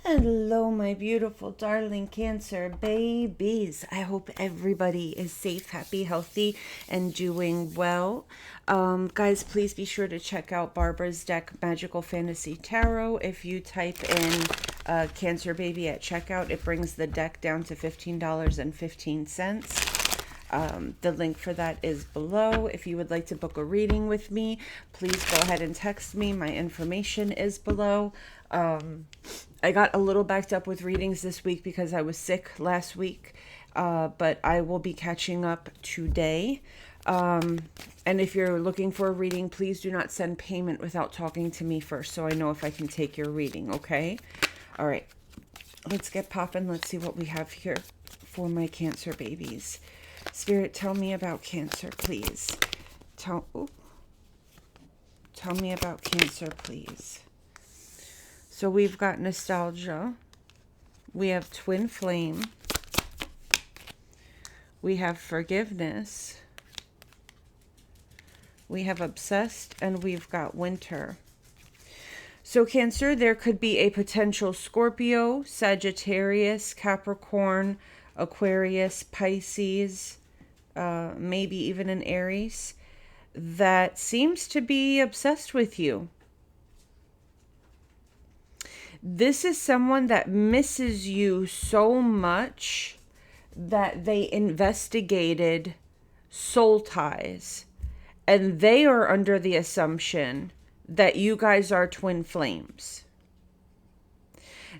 Hello, my beautiful, darling Cancer babies. I hope everybody is safe, happy, healthy, and doing well. Guys, please be sure to check out Barbara's deck, Magical Fantasy Tarot. If you type in Cancer Baby at checkout, it brings the deck down to $15.15. The link for that is below. If you would like to book a reading with me, please go ahead and text me. My information is below. I got a little backed up with readings this week because I was sick last week, but I will be catching up today. And if you're looking for a reading, please do not send payment without talking to me first so I know if I can take your reading, okay? All right, let's get popping. Let's see what we have here for my Cancer babies. Spirit, tell me about Cancer, please. Tell me about Cancer, please. So we've got nostalgia. We have twin flame. We have forgiveness. We have obsessed, and we've got winter. So Cancer, there could be a potential Scorpio, Sagittarius, Capricorn, Aquarius, Pisces, maybe even an Aries, that seems to be obsessed with you. This is someone that misses you so much that they investigated soul ties, and they are under the assumption that you guys are twin flames.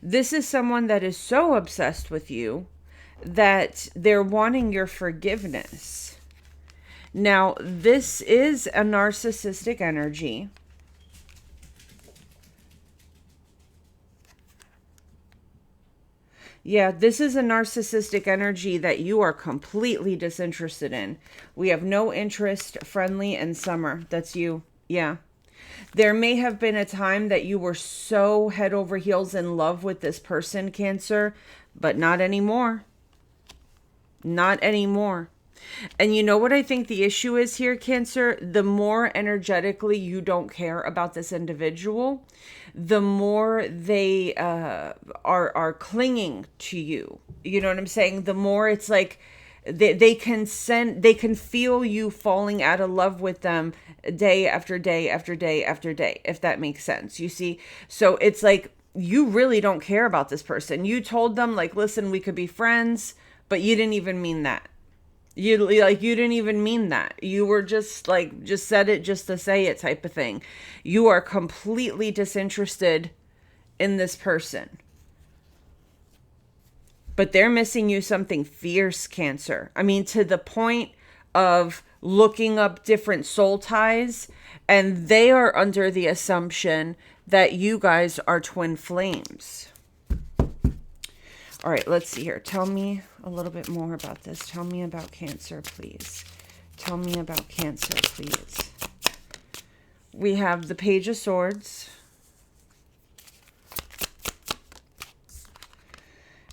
This is someone that is so obsessed with you that they're wanting your forgiveness. Now, this is a narcissistic energy. Yeah, this is a narcissistic energy that you are completely disinterested in. We have no interest, friendly, and summer. That's you. Yeah. There may have been a time that you were so head over heels in love with this person, Cancer, but not anymore. Not anymore. And you know what I think the issue is here, Cancer? The more energetically you don't care about this individual, the more they are clinging to you. You know what I'm saying? The more it's like they can feel you falling out of love with them day after day after day after day, if that makes sense. You see? So it's like you really don't care about this person. You told them, like, listen, we could be friends, but you didn't even mean that. You didn't even mean that. You were just said it just to say it type of thing. You are completely disinterested in this person. But they're missing you something fierce, Cancer. I mean, to the point of looking up different soul ties, and they are under the assumption that you guys are twin flames. All right, let's see here. Tell me a little bit more about this. Tell me about Cancer, please. Tell me about Cancer, please. We have the Page of Swords.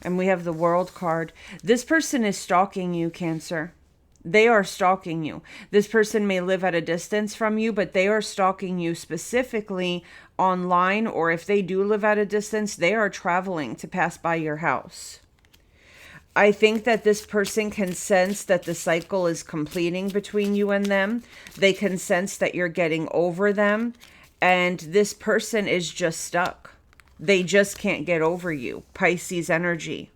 And we have the World card. This person is stalking you, Cancer. They are stalking you. This person may live at a distance from you, but they are stalking you specifically online, or if they do live at a distance, they are traveling to pass by your house. I think that this person can sense that the cycle is completing between you and them. They can sense that you're getting over them, and this person is just stuck. They just can't get over you. Pisces energy.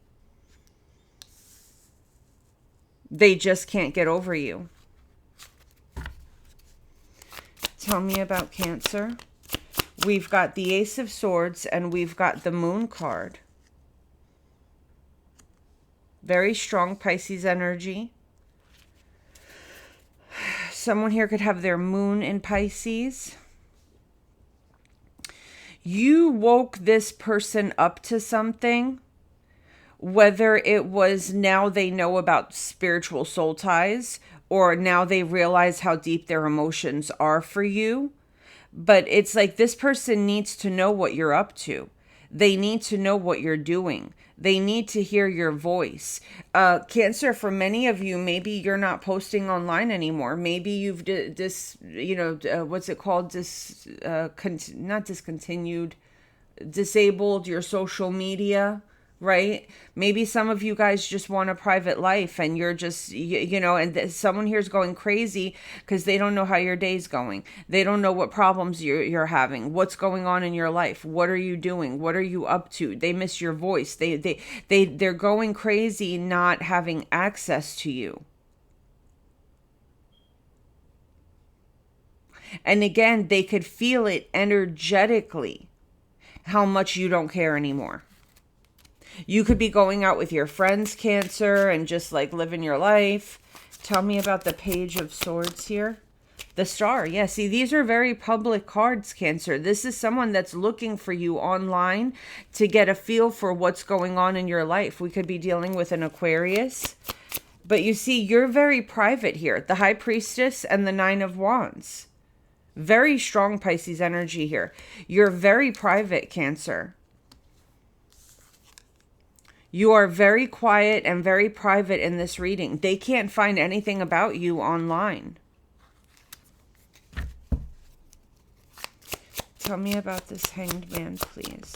They just can't get over you. Tell me about Cancer. We've got the Ace of Swords, and we've got the Moon card. Very strong Pisces energy. Someone here could have their moon in Pisces. You woke this person up to something, whether it was now they know about spiritual soul ties, or now they realize how deep their emotions are for you. But it's like this person needs to know what you're up to. They need to know what you're doing. They need to hear your voice. Cancer, for many of you, maybe you're not posting online anymore. Maybe you've what's it called? Not discontinued. disabled your social media, right? Maybe some of you guys just want a private life and you're just, and someone here's going crazy because they don't know how your day's going. They don't know what problems you're having, what's going on in your life. What are you doing? What are you up to? They miss your voice. They're going crazy not having access to you. And again, they could feel it energetically, how much you don't care anymore. You could be going out with your friends, Cancer, and just like living your life. Tell me about the Page of Swords here. The Star. Yeah, see, these are very public cards, Cancer. This is someone that's looking for you online to get a feel for what's going on in your life. We could be dealing with an Aquarius. But you see, you're very private here. The High Priestess and the Nine of Wands. Very strong Pisces energy here. You're very private, Cancer. You are very quiet and very private in this reading. They can't find anything about you online. Tell me about this Hanged Man, please.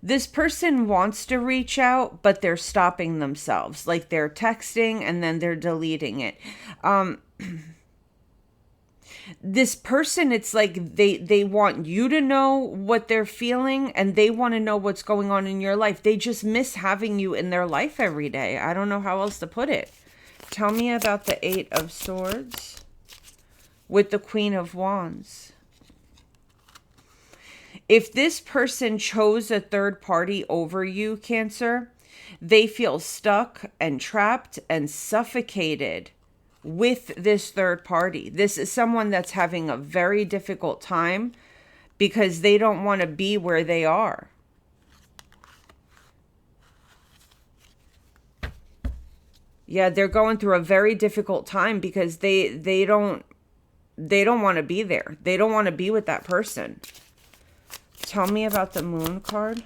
This person wants to reach out, but they're stopping themselves. Like they're texting and then they're deleting it. This person, it's like they want you to know what they're feeling and they want to know what's going on in your life. They just miss having you in their life every day. I don't know how else to put it. Tell me about the Eight of Swords with the Queen of Wands. If this person chose a third party over you, Cancer, they feel stuck and trapped and suffocated with this third party. This is someone that's having a very difficult time because they don't want to be where they are. Yeah, they're going through a very difficult time because they don't want to be there. They don't want to be with that person. Tell me about the Moon card.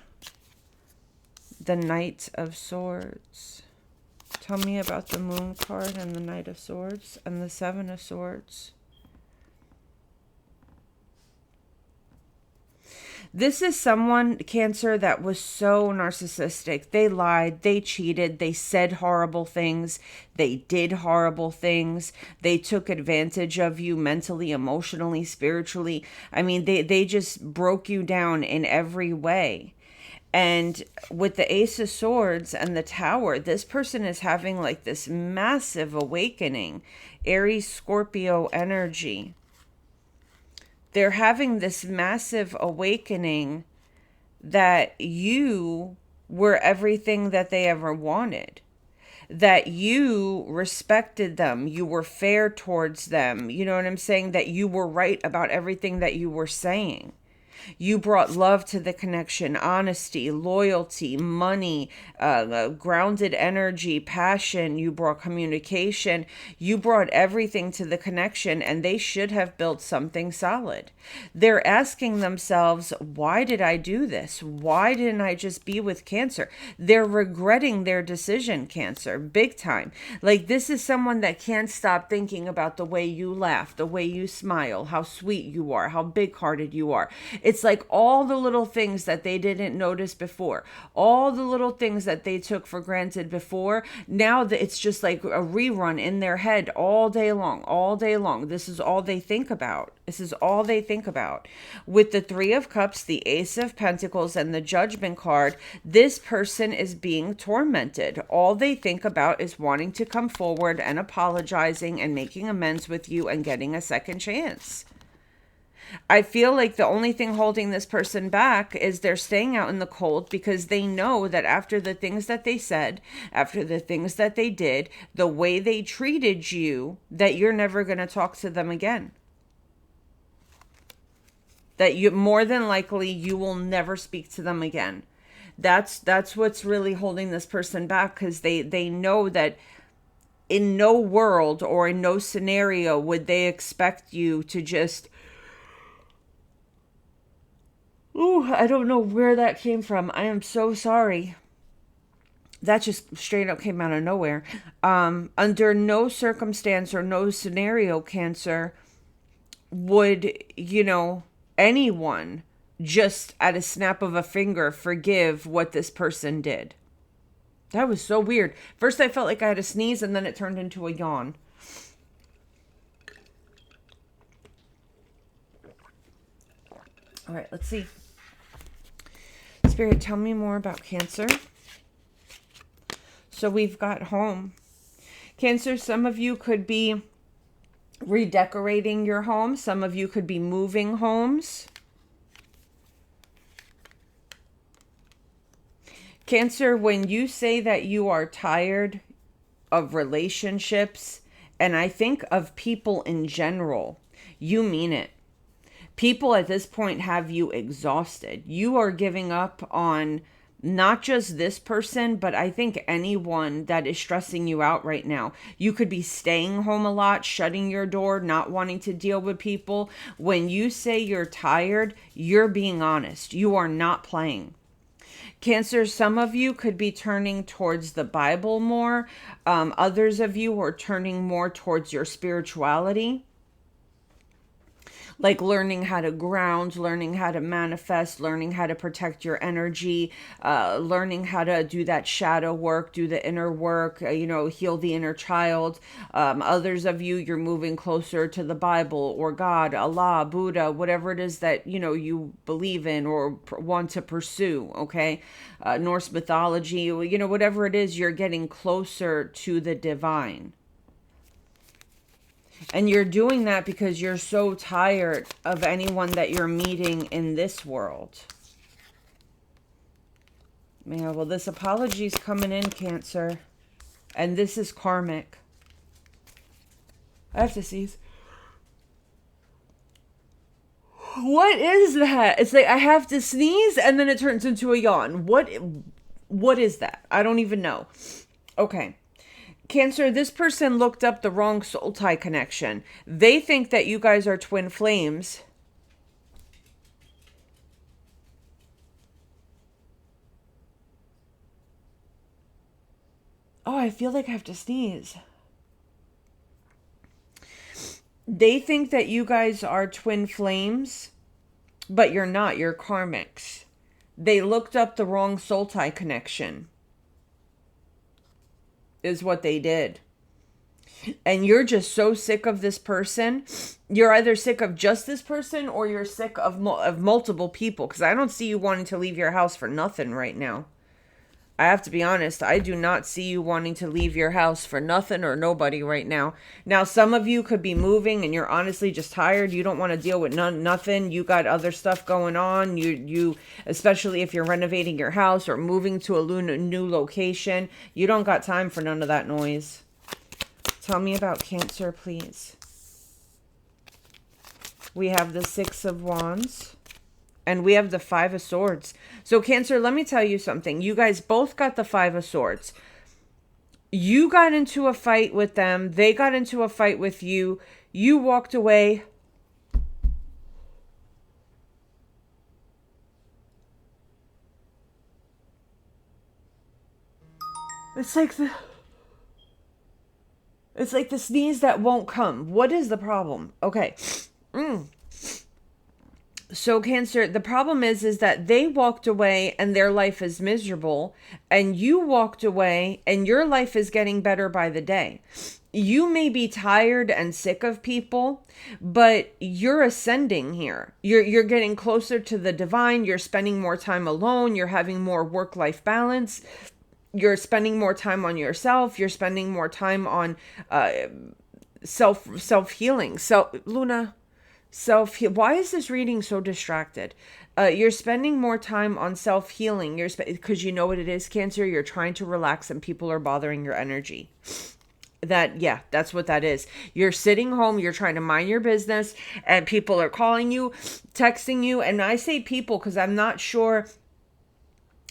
The Knight of Swords. Tell me about the Moon card and the Knight of Swords and the Seven of Swords. This is someone, Cancer, that was so narcissistic. They lied, they cheated, they said horrible things, they did horrible things, they took advantage of you mentally, emotionally, spiritually. I mean, they just broke you down in every way. And with the Ace of Swords and the Tower, this person is having like this massive awakening. Aries, Scorpio energy. They're having this massive awakening that you were everything that they ever wanted. That you respected them. You were fair towards them. You know what I'm saying? That you were right about everything that you were saying. You brought love to the connection, honesty, loyalty, money, grounded energy, passion. You brought communication. You brought everything to the connection, and they should have built something solid. They're asking themselves, why did I do this? Why didn't I just be with Cancer? They're regretting their decision, Cancer, big time. Like, this is someone that can't stop thinking about the way you laugh, the way you smile, how sweet you are, how big-hearted you are. It's like all the little things that they didn't notice before, all the little things that they took for granted before. Now that it's just like a rerun in their head all day long, all day long. This is all they think about. This is all they think about. With the Three of Cups, the Ace of Pentacles, and the Judgment card, this person is being tormented. All they think about is wanting to come forward and apologizing and making amends with you and getting a second chance. I feel like the only thing holding this person back is they're staying out in the cold because they know that after the things that they said, after the things that they did, the way they treated you, that you're never going to talk to them again. That you, more than likely, you will never speak to them again. That's what's really holding this person back, because they know that in no world or in no scenario would they expect you to just... Ooh, I don't know where that came from. I am so sorry. That just straight up came out of nowhere. Under no circumstance or no scenario, Cancer, would, anyone just at a snap of a finger forgive what this person did. That was so weird. First I felt like I had a sneeze, and then it turned into a yawn. All right, let's see. Spirit, tell me more about Cancer. So we've got home. Cancer, some of you could be redecorating your home. Some of you could be moving homes. Cancer, when you say that you are tired of relationships, and I think of people in general, you mean it. People at this point have you exhausted. You are giving up on not just this person, but I think anyone that is stressing you out right now. You could be staying home a lot, shutting your door, not wanting to deal with people. When you say you're tired, you're being honest. You are not playing. Cancer, some of you could be turning towards the Bible more. Others of you are turning more towards your spirituality. Like learning how to ground, learning how to manifest, learning how to protect your energy, learning how to do that shadow work, do the inner work, heal the inner child. Others of you, you're moving closer to the Bible or God, Allah, Buddha, whatever it is that, you believe in or want to pursue, okay? Norse mythology, whatever it is, you're getting closer to the divine. And you're doing that because you're so tired of anyone that you're meeting in this world. Yeah, well, this apology's coming in, Cancer. And this is karmic. I have to seize. What is that? It's like I have to sneeze and then it turns into a yawn. What is that? I don't even know. Okay. Cancer, this person looked up the wrong soul tie connection. They think that you guys are twin flames. Oh, I feel like I have to sneeze. They think that you guys are twin flames, but you're not. You're karmics. They looked up the wrong soul tie connection. Is what they did. And you're just so sick of this person. You're either sick of just this person or you're sick of multiple people. Because I don't see you wanting to leave your house for nothing right now. I have to be honest. I do not see you wanting to leave your house for nothing or nobody right now. Now, some of you could be moving and you're honestly just tired. You don't want to deal with nothing. You got other stuff going on. You, especially if you're renovating your house or moving to a new location, you don't got time for none of that noise. Tell me about Cancer, please. We have the Six of Wands. And we have the Five of Swords. So Cancer, let me tell you something. You guys both got the Five of Swords. You got into a fight with them. They got into a fight with you. You walked away. It's like the sneeze that won't come. What is the problem? Okay. So Cancer, the problem is that they walked away and their life is miserable, and you walked away and your life is getting better by the day. You may be tired and sick of people, but you're ascending here. You're getting closer to the divine. You're spending more time alone. You're having more work-life balance. You're spending more time on yourself. You're spending more time on self-healing. Luna, why is this reading so distracted? You're spending more time on self-healing. Because you know what it is, Cancer? You're trying to relax and people are bothering your energy. That's what that is. You're sitting home, you're trying to mind your business, and people are calling you, texting you. And I say people because I'm not sure.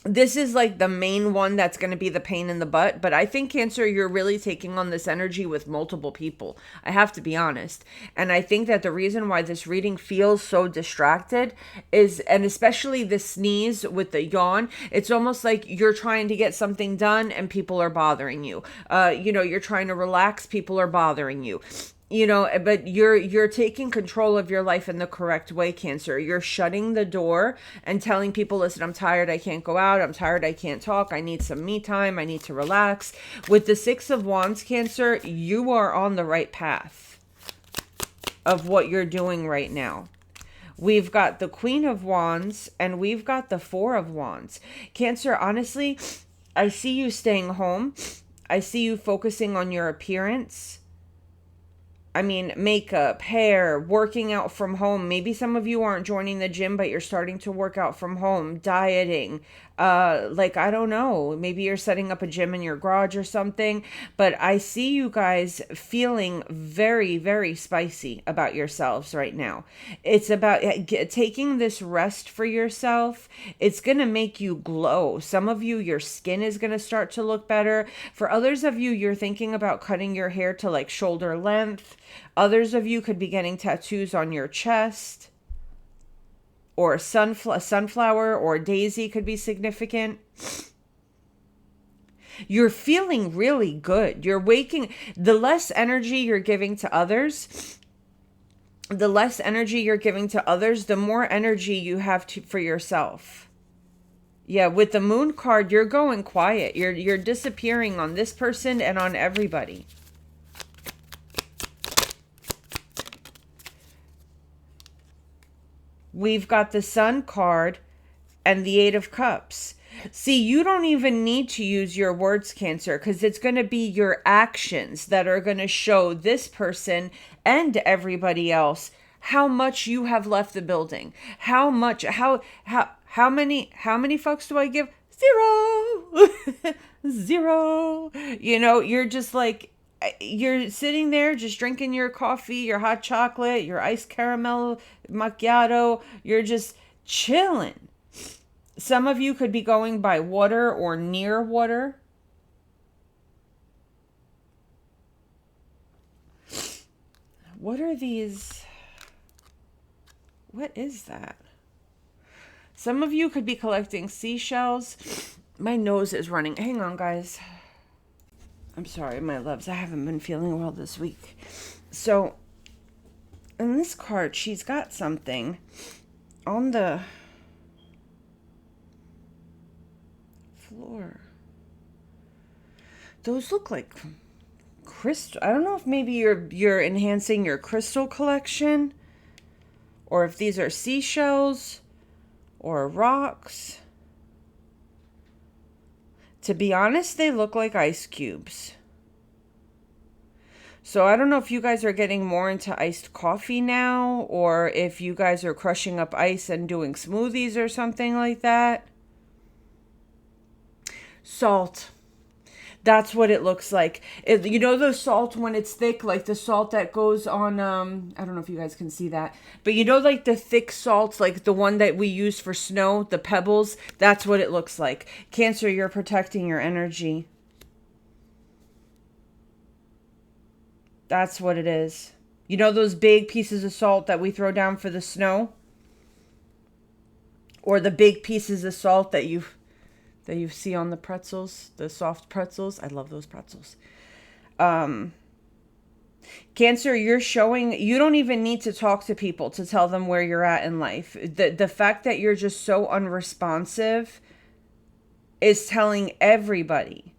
This is like the main one that's going to be the pain in the butt. But I think, Cancer, you're really taking on this energy with multiple people. I have to be honest. And I think that the reason why this reading feels so distracted is, and especially the sneeze with the yawn, it's almost like you're trying to get something done and people are bothering you. You're trying to relax, people are bothering you. you know, but you're taking control of your life in the correct way, Cancer. You're shutting the door and telling people, listen, I'm tired, I can't go out, I'm tired, I can't talk, I need some me time, I need to relax. With the Six of Wands, Cancer, you are on the right path of what you're doing right now. We've got the Queen of Wands and we've got the Four of Wands. Cancer, honestly, I see you staying home. I see you focusing on your appearance. I mean, makeup, hair, working out from home. Maybe some of you aren't joining the gym, but you're starting to work out from home, dieting. Like, I don't know, maybe you're setting up a gym in your garage or something, but I see you guys feeling very, very spicy about yourselves right now. It's about taking this rest for yourself. It's going to make you glow. Some of you, your skin is going to start to look better. For others of you, you're thinking about cutting your hair to like shoulder length. Others of you could be getting tattoos on your chest, or a sunflower or a daisy could be significant. You're feeling really good. You're waking. The less energy you're giving to others, the more energy you have for yourself. Yeah, with the Moon card, you're going quiet. You're disappearing on this person and on everybody. We've got the Sun card and the Eight of Cups. See, you don't even need to use your words, Cancer, because it's going to be your actions that are going to show this person and everybody else how much you have left the building. How many fucks do I give? 0. 0. You know, you're just like, you're sitting there just drinking your coffee, your hot chocolate, your iced caramel macchiato. You're just chilling. Some of you could be going by water or near water. What are these? What is that? Some of you could be collecting seashells. My nose is running. Hang on, guys. I'm sorry, my loves. I haven't been feeling well this week. So, in this card, she's got something on the floor. Those look like crystal. I don't know if maybe you're enhancing your crystal collection, or if these are seashells or rocks. To be honest, they look like ice cubes. So I don't know if you guys are getting more into iced coffee now, or if you guys are crushing up ice and doing smoothies or something like that. Salt. That's what it looks like. You know the salt when it's thick, like the salt that goes on, I don't know if you guys can see that, but you know, like the thick salt, like the one that we use for snow, the pebbles, that's what it looks like. Cancer, you're protecting your energy. That's what it is. You know those big pieces of salt that we throw down for the snow? Or the big pieces of salt that you see on the pretzels, the soft pretzels. I love those pretzels. Cancer, you're showing, you don't even need to talk to people to tell them where you're at in life. The fact that you're just so unresponsive is telling everybody,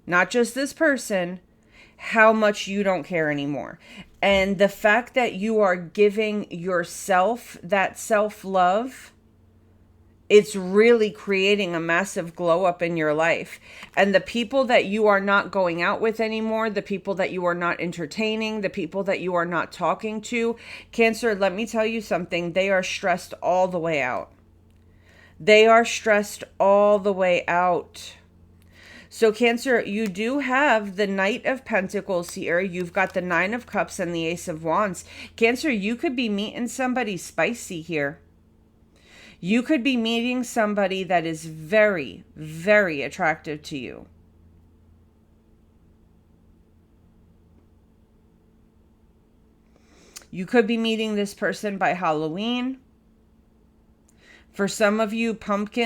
not just this person, how much you don't care anymore. And the fact that you are giving yourself that self-love, it's really creating a massive glow up in your life. And the people that you are not going out with anymore, the people that you are not entertaining, the people that you are not talking to, Cancer, let me tell you something. They are stressed all the way out. They are stressed all the way out. So Cancer, you do have the Knight of Pentacles here. You've got the Nine of Cups and the Ace of Wands. Cancer, you could be meeting somebody spicy here. You could be meeting somebody that is very, very attractive to you. You could be meeting this person by Halloween. For some of you, pineapples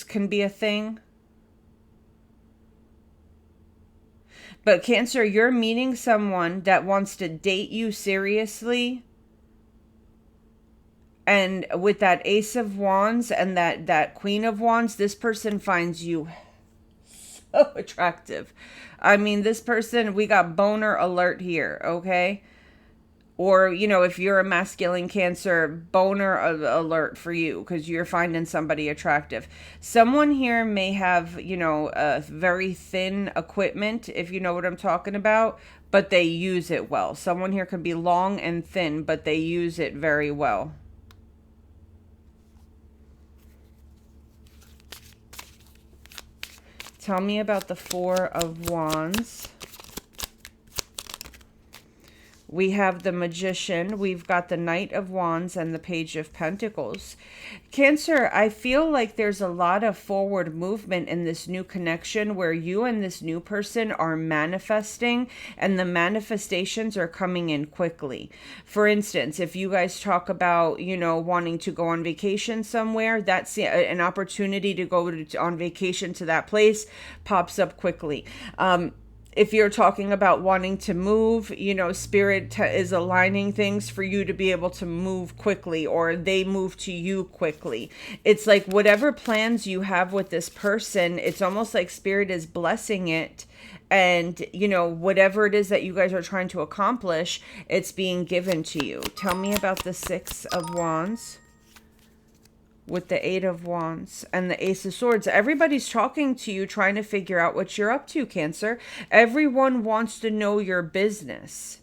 can be a thing. But Cancer, you're meeting someone that wants to date you seriously. And with that Ace of Wands and that Queen of Wands, this person finds you so attractive. I mean, this person, we got boner alert here, okay? Or, you know, if you're a masculine Cancer, boner alert for you because you're finding somebody attractive. Someone here may have, you know, a very thin equipment, if you know what I'm talking about, but they use it well. Someone here could be long and thin, but they use it very well. Tell me about the Four of Wands. We have the Magician, we've got the Knight of Wands, and the Page of Pentacles. Cancer, I feel like there's a lot of forward movement in this new connection where you and this new person are manifesting, and the manifestations are coming in quickly. For instance, if you guys talk about, you know, wanting to go on vacation somewhere, that's an opportunity to go on vacation to that place pops up quickly. If you're talking about wanting to move, you know, Spirit is aligning things for you to be able to move quickly, or they move to you quickly. It's like whatever plans you have with this person, it's almost like Spirit is blessing it. And, you know, whatever it is that you guys are trying to accomplish, it's being given to you. Tell me about the Six of Wands with the Eight of Wands and the Ace of Swords. Everybody's talking to you, trying to figure out what you're up to, Cancer. Everyone wants to know your business.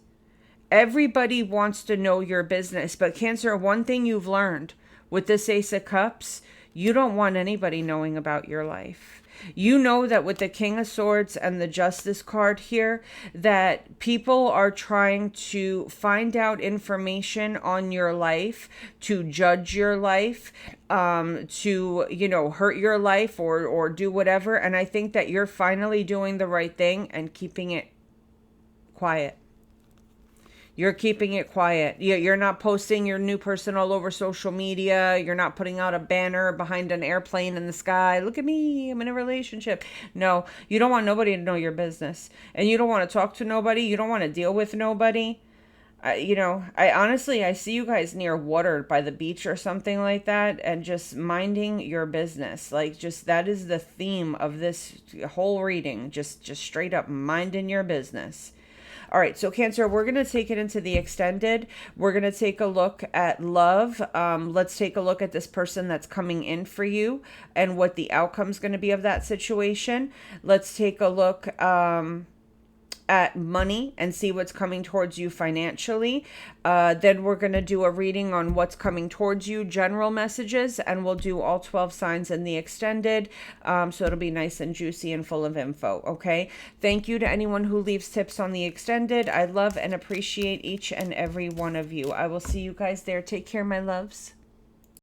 Everybody wants to know your business. But Cancer, one thing you've learned with this Ace of Cups, you don't want anybody knowing about your life. You know that with the King of Swords and the Justice card here, that people are trying to find out information on your life, to judge your life, to, you know, hurt your life or do whatever. And I think that you're finally doing the right thing and keeping it quiet. You're keeping it quiet. You're not posting your new person all over social media. You're not putting out a banner behind an airplane in the sky. Look at me, I'm in a relationship. No, you don't want nobody to know your business. And you don't want to talk to nobody. You don't want to deal with nobody. You know, I honestly, I see you guys near water by the beach or something like that, and just minding your business. Like, just that is the theme of this whole reading. Just straight up minding your business. All right, so Cancer, we're going to take it into the extended. We're going to take a look at love. Let's take a look at this person that's coming in for you and what the outcome's going to be of that situation. Let's take a look at money and see what's coming towards you financially. Then we're going to do a reading on what's coming towards you, general messages, and we'll do all 12 signs in the extended. So it'll be nice and juicy and full of info. Okay. Thank you to anyone who leaves tips on the extended. I love and appreciate each and every one of you. I will see you guys there. Take care, my loves.